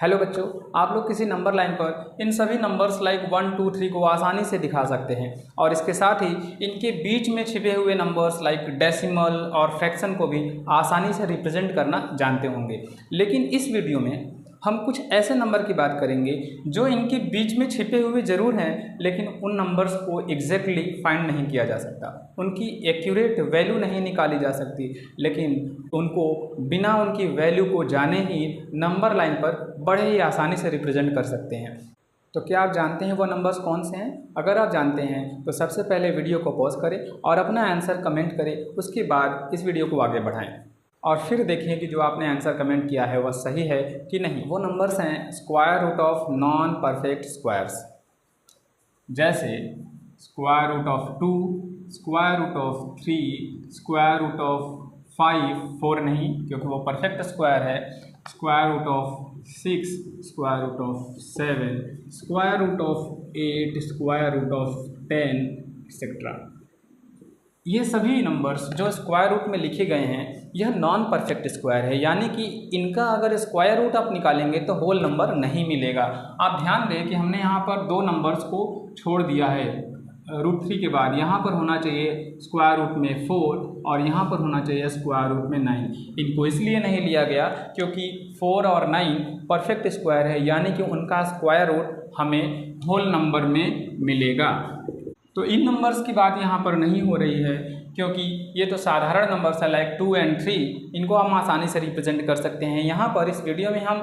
Hello बच्चों, आप लोग किसी नंबर लाइन पर इन सभी नंबर्स लाइक 1, 2, 3 को आसानी से दिखा सकते हैं और इसके साथ ही इनके बीच में छिपे हुए नंबर्स लाइक डेसिमल और फ्रैक्शन को भी आसानी से रिप्रेजेंट करना जानते होंगे। लेकिन इस वीडियो में हम कुछ ऐसे नंबर की बात करेंगे जो इनके बीच में छिपे हुए ज़रूर हैं, लेकिन उन नंबर्स को एग्जैक्टली फाइंड नहीं किया जा सकता, उनकी एक्यूरेट वैल्यू नहीं निकाली जा सकती, लेकिन उनको बिना उनकी वैल्यू को जाने ही नंबर लाइन पर बड़े ही आसानी से रिप्रेजेंट कर सकते हैं। तो क्या आप जानते हैं वो नंबर्स कौन से हैं? अगर आप जानते हैं तो सबसे पहले वीडियो को पॉज करें और अपना आंसर कमेंट करें, उसके बाद इस वीडियो को आगे बढ़ाएं और फिर देखें कि जो आपने आंसर कमेंट किया है वह सही है कि नहीं। वो नंबर्स हैं square root of non perfect squares, जैसे square root of 2, square root of 3, square root of 5, 4 नहीं क्योंकि वो परफेक्ट स्क्वायर है, square root of 6, square root of 7, square root of 8, square root of 10 etcetera. ये सभी numbers जो square root में लिखे गए हैं यह नॉन परफेक्ट स्क्वायर है, यानी कि इनका अगर स्क्वायर रूट आप निकालेंगे तो होल नंबर नहीं मिलेगा। आप ध्यान दें कि हमने यहाँ पर दो नंबर्स को छोड़ दिया है। √3 के बाद यहाँ पर होना चाहिए स्क्वायर रूट में 4 और यहाँ पर होना चाहिए स्क्वायर रूट में 9। इनको इसलिए नहीं लिया गया क्योंकि 4 और 9 परफेक्ट स्क्वायर है, यानी कि उनका स्क्वायर रूट हमें होल नंबर में मिलेगा। तो इन नंबर्स की बात यहाँ पर नहीं हो रही है क्योंकि ये तो साधारण नंबर्स है लाइक 2 और 3, इनको हम आसानी से रिप्रेजेंट कर सकते हैं। यहाँ पर इस वीडियो में हम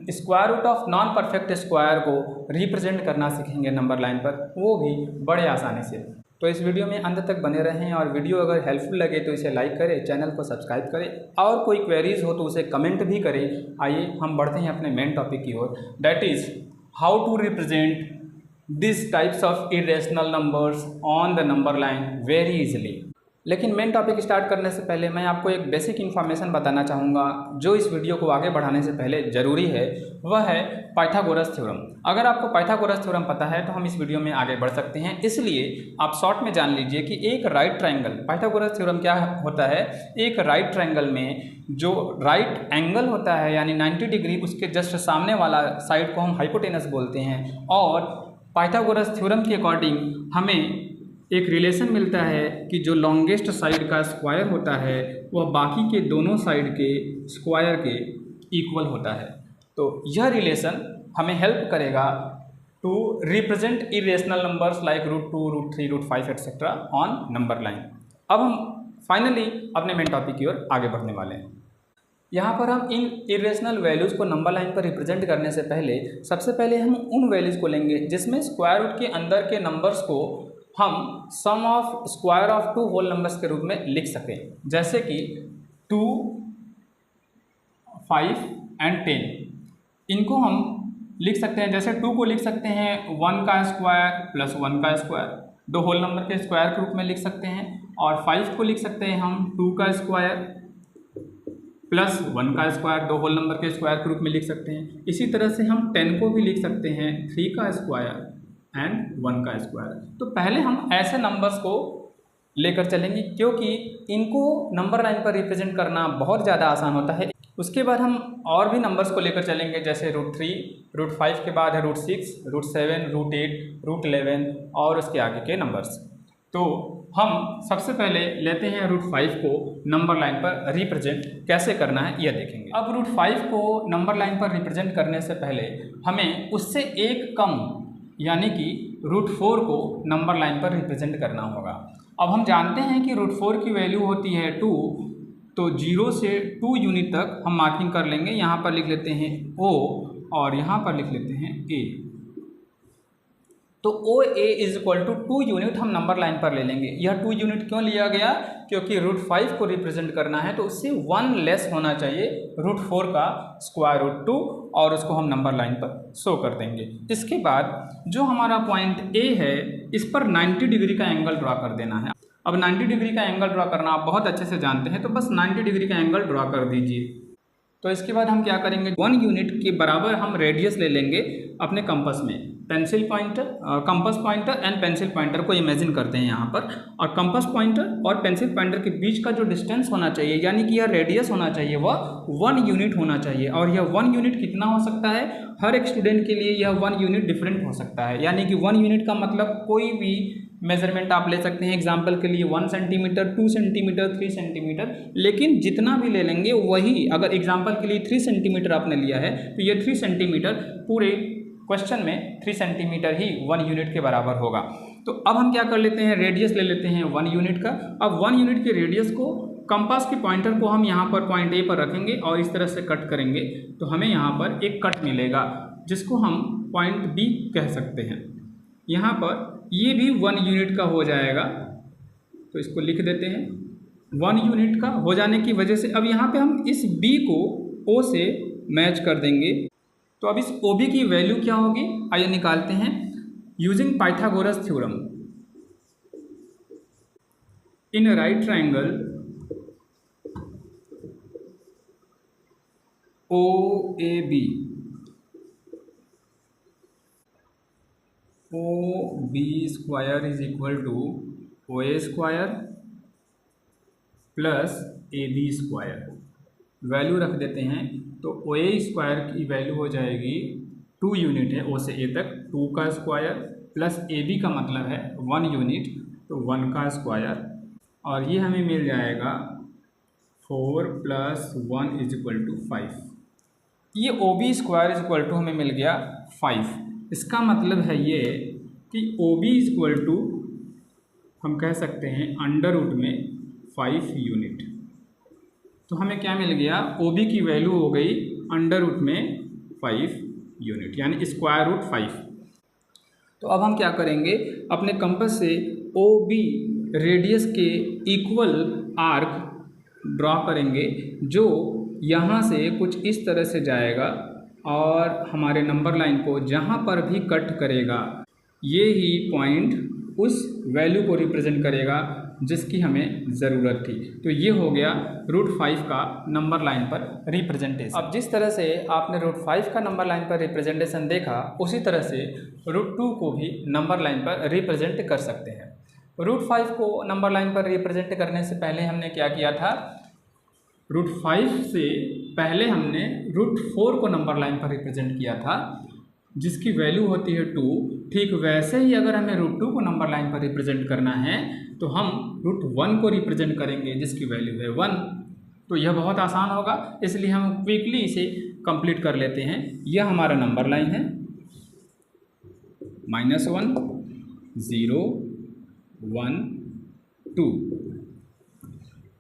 square root of non perfect square को रिप्रेजेंट करना सीखेंगे नंबर लाइन पर, वो भी बड़े आसानी से। तो इस वीडियो में अंत तक बने रहें और वीडियो अगर हेल्पफुल लगे तो इसे लाइक करें, चैनल को सब्सक्राइब करें और कोई क्वेरीज हो तो उसे कमेंट भी करें। आइए हम बढ़ते हैं अपने मेन टॉपिक की ओर, that is how to represent these types of irrational numbers on the number line very easily। लेकिन मेन टॉपिक स्टार्ट करने से पहले मैं आपको एक बेसिक इन्फॉर्मेशन बताना चाहूँगा जो इस वीडियो को आगे बढ़ाने से पहले ज़रूरी है, वह है पाइथागोरस थ्योरम। अगर आपको पाइथागोरस थ्योरम पता है तो हम इस वीडियो में आगे बढ़ सकते हैं, इसलिए आप शॉर्ट में जान लीजिए कि एक राइट ट्रायंगल, पाइथागोरस थ्योरम क्या होता है, एक राइट ट्रायंगल में जो राइट एंगल होता है यानी 90 डिग्री, उसके जस्ट सामने वाला साइड को हम हाइपोटेनस बोलते हैं। और पाइथागोरस थ्योरम के अकॉर्डिंग हमें एक रिलेशन मिलता है कि जो लॉन्गेस्ट साइड का स्क्वायर होता है वह बाकी के दोनों साइड के स्क्वायर के इक्वल होता है। तो यह रिलेशन हमें हेल्प करेगा to represent irrational numbers like √2, √3, √5 etcetera on number line. अब हम फाइनली अपने मेन टॉपिक की ओर आगे बढ़ने वाले हैं। यहाँ पर हम इन इरेशनल वैल्यूज़ को नंबर लाइन पर रिप्रेजेंट करने से पहले सबसे पहले हम उन वैल्यूज़ को लेंगे जिसमें स्क्वायर रूट के अंदर के नंबर्स को हम sum of square of 2 whole numbers के रूप में लिख सकें, जैसे कि 2, 5 और 10। इनको हम लिख सकते हैं, जैसे 2 को लिख सकते हैं 1 का स्क्वायर प्लस 1 का स्क्वायर, 2 होल नंबर के स्क्वायर के रूप में लिख सकते हैं। और 5 को लिख सकते हैं हम 2 का स्क्वायर प्लस 1 का स्क्वायर, 2 होल नंबर के स्क्वायर के रूप में लिख सकते हैं। इसी तरह से हम 10 को भी लिख सकते हैं 3 का स्क्वायर एंड 1 का स्क्वायर। तो पहले हम ऐसे नंबर्स को लेकर चलेंगे क्योंकि इनको नंबर लाइन पर रिप्रेजेंट करना बहुत ज़्यादा आसान होता है। उसके बाद हम और भी नंबर्स को लेकर चलेंगे, जैसे √3, √5 के बाद है √6, √7, √8, √11 और उसके आगे के नंबर्स। तो हम सबसे पहले लेते हैं √5 को नंबर लाइन पर रिप्रेजेंट कैसे करना है यह देखेंगे। अब √5 को नंबर लाइन पर रिप्रेजेंट करने से पहले हमें उससे एक कम यानी कि √4 को नंबर लाइन पर रिप्रेजेंट करना होगा। अब हम जानते हैं कि √4 की वैल्यू होती है 2, तो 0 से 2 यूनिट तक हम मार्किंग कर लेंगे। यहाँ पर लिख लेते हैं O और यहाँ पर लिख लेते हैं A। तो OA is equal to 2 unit हम नंबर लाइन पर ले लेंगे। यह 2 यूनिट क्यों लिया गया? क्योंकि √5 को रिप्रेजेंट करना है तो उससे 1 लेस होना चाहिए √4 का स्क्वायर रूट 2 और उसको हम नंबर लाइन पर शो कर देंगे। इसके बाद जो हमारा पॉइंट A है इस पर 90 डिग्री का एंगल ड्रा कर देना है। अब 90 डिग्री का एंगल ड्रा करना आप बहुत अच्छे से जानते हैं, तो बस 90 डिग्री का एंगल ड्रा कर दीजिए। तो इसके बाद हम क्या करेंगे, 1 यूनिट के बराबर हम रेडियस ले लेंगे अपने कंपास में। Pencil pointer, compass pointer and pencil pointer को इमेजिन करते हैं यहाँ पर, और कंपास पॉइंटर और पेंसिल पॉइंटर के बीच का जो डिस्टेंस होना चाहिए, यानी कि यह रेडियस होना चाहिए, वह 1 यूनिट होना चाहिए। और यह 1 यूनिट कितना हो सकता है, हर एक स्टूडेंट के लिए यह 1 यूनिट डिफरेंट हो सकता है। यानी कि 1 यूनिट का मतलब कोई भी मेजरमेंट आप ले सकते हैं। एग्जाम्पल के लिए 1 सेंटीमीटर, 2 सेंटीमीटर, 3 सेंटीमीटर, लेकिन जितना भी ले लेंगे वही, अगर एग्जाम्पल के लिए 3 सेंटीमीटर आपने लिया है तो ये 3 सेंटीमीटर पूरे क्वेश्चन में 3 सेंटीमीटर ही 1 यूनिट के बराबर होगा। तो अब हम क्या कर लेते हैं, रेडियस ले लेते हैं 1 यूनिट का। अब 1 यूनिट के रेडियस को, कंपास के पॉइंटर को हम यहाँ पर पॉइंट ए पर रखेंगे और इस तरह से कट करेंगे, तो हमें यहाँ पर एक कट मिलेगा जिसको हम पॉइंट बी कह सकते हैं। यहाँ पर ये भी 1 यूनिट का हो जाएगा, तो इसको लिख देते हैं। 1 यूनिट का हो जाने की वजह से अब यहाँ पे हम इस बी को ओ से मैच कर देंगे। तो अब इस ओ बी की वैल्यू क्या होगी, आइए निकालते हैं using Pythagoras theorem. In right triangle O A B, O B square is equal to O A square plus A B square. Value रख देते हैं, तो ओ ए स्क्वायर की वैल्यू हो जाएगी 2 यूनिट है, ओ से ए तक 2 का स्क्वायर, प्लस ए बी का मतलब है 1 यूनिट, तो 1 का स्क्वायर, और ये हमें मिल जाएगा 4 + 1 = 5। ये O B square is equal to हमें मिल गया 5। इसका मतलब है ये कि ओ बी इक्वल टू हम कह सकते हैं √ में 5 यूनिट। तो हमें क्या मिल गया, ओ बी की वैल्यू हो गई √ में 5 यूनिट, यानी √5। तो अब हम क्या करेंगे, अपने कंपास से ओ बी रेडियस के इक्वल आर्क ड्रॉ करेंगे, जो यहाँ से कुछ इस तरह से जाएगा और हमारे नंबर लाइन को जहाँ पर भी कट करेगा, ये ही पॉइंट उस वैल्यू को रिप्रेजेंट करेगा जिसकी हमें ज़रूरत थी। तो ये हो गया √5 का नंबर लाइन पर रिप्रेजेंटेशन। अब जिस तरह से आपने √5 का नंबर लाइन पर रिप्रेजेंटेशन देखा, उसी तरह से √2 को भी नंबर लाइन पर रिप्रेजेंट कर सकते हैं। √5 को नंबर लाइन पर रिप्रेजेंट करने से पहले हमने क्या किया था, √5 से पहले हमने √4 को नंबर लाइन पर रिप्रेजेंट किया था, जिसकी वैल्यू होती है 2। ठीक वैसे ही अगर हमें √2 को नंबर लाइन पर रिप्रेजेंट करना है तो हम √1 को रिप्रेजेंट करेंगे, जिसकी वैल्यू है 1। तो यह बहुत आसान होगा, इसलिए हम क्विकली इसे कंप्लीट कर लेते हैं। यह हमारा नंबर लाइन है, -1 0 1 2।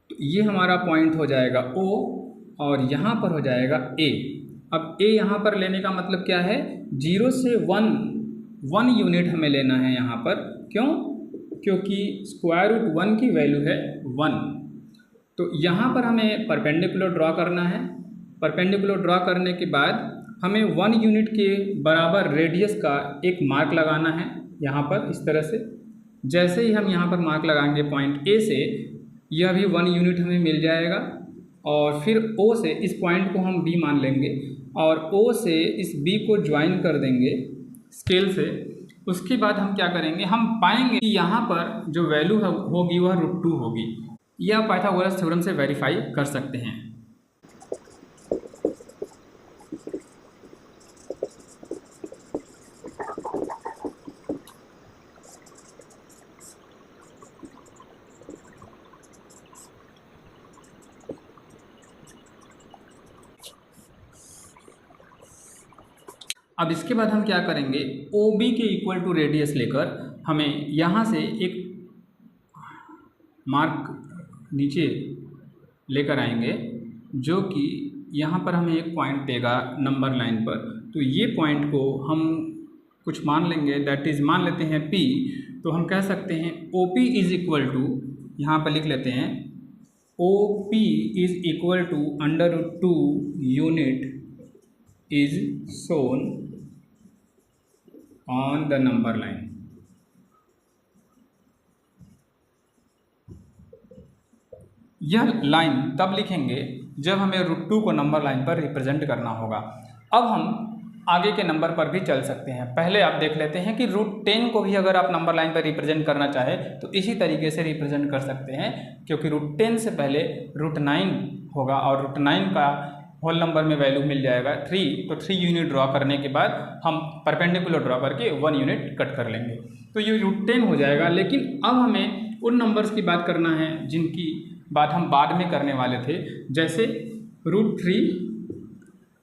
तो ये हमारा पॉइंट हो जाएगा O, और यहाँ पर हो जाएगा A। अब A यहाँ पर लेने का मतलब क्या है, 0 से 1 यूनिट हमें लेना है यहाँ पर। क्यों? क्योंकि √1 की वैल्यू है 1। तो यहाँ पर हमें परपेंडिकुलर ड्रॉ करना है। परपेंडिकुलर ड्रॉ करने के बाद हमें 1 यूनिट के बराबर रेडियस का एक मार्क लगाना है यहाँ पर, इस तरह से। जैसे ही हम यहाँ पर मार्क लगाएंगे पॉइंट A से, यह भी 1 यूनिट हमें मिल जाएगा, और फिर O से इस पॉइंट को हम B मान लेंगे, और O से इस B को ज्वाइन कर देंगे स्केल से। उसके बाद हम क्या करेंगे, हम पाएंगे कि यहाँ पर जो वैल्यू होगी वह √2 होगी। यह आप पाइथागोरस थ्योरम से वेरीफाई कर सकते हैं। अब इसके बाद हम क्या करेंगे, OB के इक्वल टू रेडियस लेकर हमें यहाँ से एक मार्क नीचे लेकर आएंगे, जो कि यहाँ पर हमें एक पॉइंट देगा नंबर लाइन पर। तो ये पॉइंट को हम कुछ मान लेंगे, दैट इज़ मान लेते हैं P। तो हम कह सकते हैं OP इज़ इक्वल टू, यहाँ पर लिख लेते हैं OP is equal to √2 unit is shown on the number line। यह लाइन तब लिखेंगे जब हमें √2 को नंबर लाइन पर रिप्रेजेंट करना होगा। अब हम आगे के नंबर पर भी चल सकते हैं। पहले आप देख लेते हैं कि √10 को भी अगर आप नंबर लाइन पर रिप्रेजेंट करना चाहें तो इसी तरीके से रिप्रेजेंट कर सकते हैं, क्योंकि √10 से पहले √9 होगा और √9 का होल नंबर में वैल्यू मिल जाएगा 3, तो 3 यूनिट ड्रॉ करने के बाद हम परपेंडिकुलर ड्रॉ करके 1 यूनिट कट कर लेंगे, तो ये √10 हो जाएगा। लेकिन अब हमें उन नंबर्स की बात करना है जिनकी बात हम बाद में करने वाले थे, जैसे √3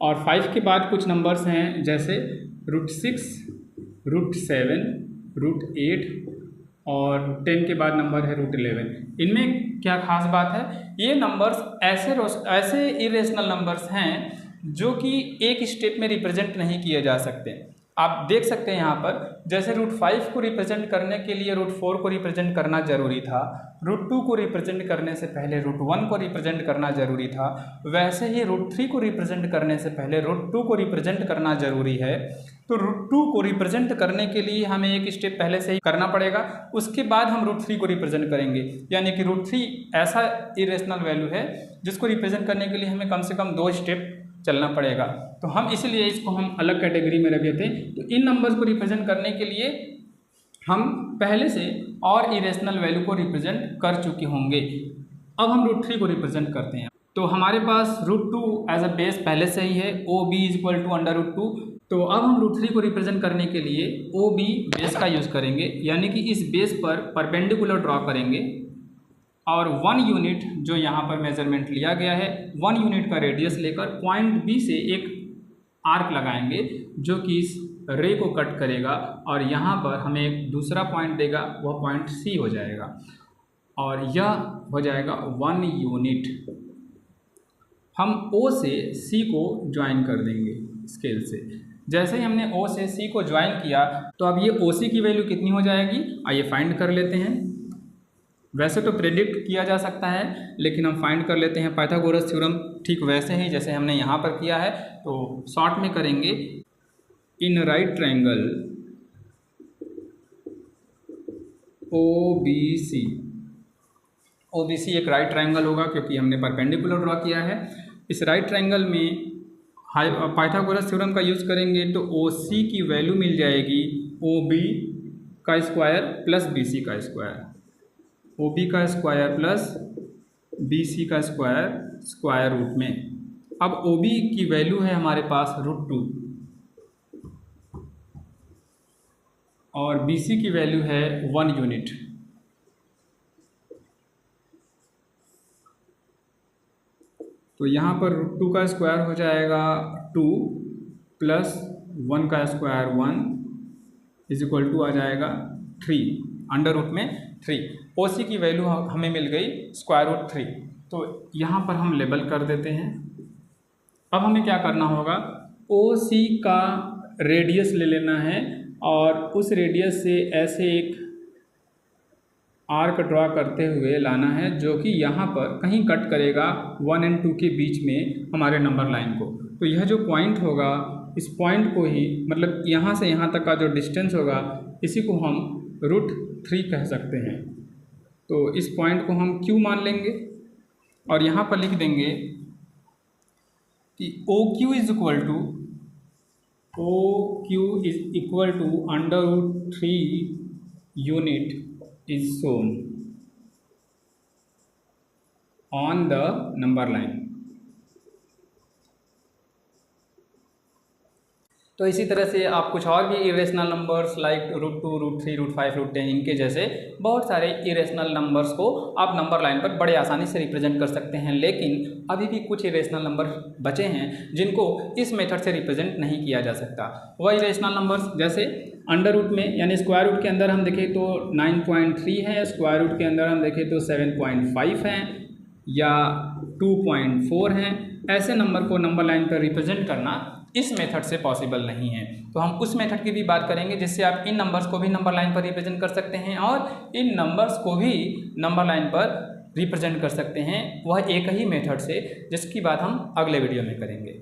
और 5 के बाद कुछ नंबर्स हैं जैसे √6, √7, √8 और 10 के बाद नंबर है √11। इनमें क्या खास बात है, ये नंबर्स ऐसे इरेशनल नंबर्स हैं जो कि एक स्टेप में रिप्रेजेंट नहीं किए जा सकते। आप देख सकते हैं यहाँ पर, जैसे √5 को रिप्रेजेंट करने के लिए √4 को रिप्रेजेंट करना जरूरी था, √2 को रिप्रेजेंट करने से पहले √1 को रिप्रेजेंट करना जरूरी था, वैसे ही √3 को रिप्रेजेंट करने से पहले √2 को रिप्रेजेंट करना जरूरी है। तो √2 को रिप्रेजेंट करने के लिए हमें एक स्टेप पहले से ही करना पड़ेगा, उसके बाद हम √3 को रिप्रेजेंट करेंगे। यानी कि √3 ऐसा इरेशनल वैल्यू है जिसको रिप्रेजेंट करने के लिए हमें कम से कम 2 स्टेप चलना पड़ेगा, तो हम इसलिए इसको हम अलग कैटेगरी में रखे थे। तो इन नंबर्स को रिप्रेजेंट करने के लिए हम पहले से और इरेशनल वैल्यू को रिप्रेजेंट कर चुके होंगे। अब हम √3 को रिप्रेजेंट करते हैं, तो हमारे पास √2 एज अ बेस पहले से ही है, OB = √2। तो अब हम √3 को रिप्रेजेंट करने के लिए OB बेस का यूज़ करेंगे, यानी कि इस बेस पर परपेंडिकुलर ड्रॉ करेंगे और 1 यूनिट जो यहाँ पर मेजरमेंट लिया गया है 1 यूनिट का रेडियस लेकर पॉइंट B से एक आर्क लगाएंगे जो कि इस रे को कट करेगा और यहाँ पर हमें एक दूसरा पॉइंट देगा, वह पॉइंट C हो जाएगा और यह हो जाएगा 1 यूनिट। हम O से C को ज्वाइन कर देंगे स्केल से। जैसे ही हमने O से C को ज्वाइन किया तो अब ये OC की वैल्यू कितनी हो जाएगी, आइए फाइंड कर लेते हैं। वैसे तो प्रेडिक्ट किया जा सकता है, लेकिन हम फाइंड कर लेते हैं पाइथागोरस थ्योरम ठीक वैसे ही जैसे हमने यहाँ पर किया है। तो शॉर्ट में करेंगे, इन राइट ट्रायंगल OBC एक राइट ट्रायंगल होगा क्योंकि हमने परपेंडिकुलर ड्रॉ किया है। इस राइट ट्रायंगल में पाइथागोरस थ्योरम का यूज़ करेंगे तो OC की वैल्यू मिल जाएगी OB का स्क्वायर प्लस BC का स्क्वायर, OB का स्क्वायर प्लस BC का स्क्वायर स्क्वायर रूट में। अब OB की वैल्यू है हमारे पास √2 और BC की वैल्यू है 1 यूनिट। तो यहाँ पर √2 का स्क्वायर हो जाएगा 2 प्लस 1 का स्क्वायर 1 = आ जाएगा 3 अंडर रूट में 3। OC की वैल्यू हमें मिल गई √3। तो यहाँ पर हम लेबल कर देते हैं। अब हमें क्या करना होगा, OC का रेडियस ले लेना है और उस रेडियस से ऐसे एक आर्क ड्रॉ करते हुए लाना है जो कि यहाँ पर कहीं कट करेगा 1 और 2 के बीच में हमारे नंबर लाइन को। तो यह जो पॉइंट होगा, इस पॉइंट को ही मतलब यहाँ से यहाँ तक का जो डिस्टेंस होगा इसी को हम √3 कह सकते हैं। तो इस पॉइंट को हम Q मान लेंगे और यहाँ पर लिख देंगे कि OQ is equal to √3 unit is shown on the number line। तो इसी तरह से आप कुछ और भी इरेशनल नंबर्स लाइक √2, √3, √5, √10 इनके जैसे बहुत सारे इरेशनल नंबर्स को आप नंबर लाइन पर बड़े आसानी से रिप्रेजेंट कर सकते हैं। लेकिन अभी भी कुछ इरेशनल नंबर बचे हैं जिनको इस मेथड से रिप्रेजेंट नहीं किया जा सकता। वह इरेशनल नंबर्स जैसे अंडर रूट में यानी स्क्वायर रूट के अंदर हम देखें तो 9.3 है, स्क्वायर रूट के अंदर हम देखें तो 7.5 हैं या 2.4 हैं। ऐसे नंबर को नंबर लाइन पर रिप्रेजेंट करना इस मेथड से पॉसिबल नहीं है। तो हम उस मेथड की भी बात करेंगे जिससे आप इन नंबर्स को भी नंबर लाइन पर रिप्रेजेंट कर सकते हैं और इन नंबर्स को भी नंबर लाइन पर रिप्रेजेंट कर सकते हैं, वह एक ही मेथड से जिसकी बात हम अगले वीडियो में करेंगे।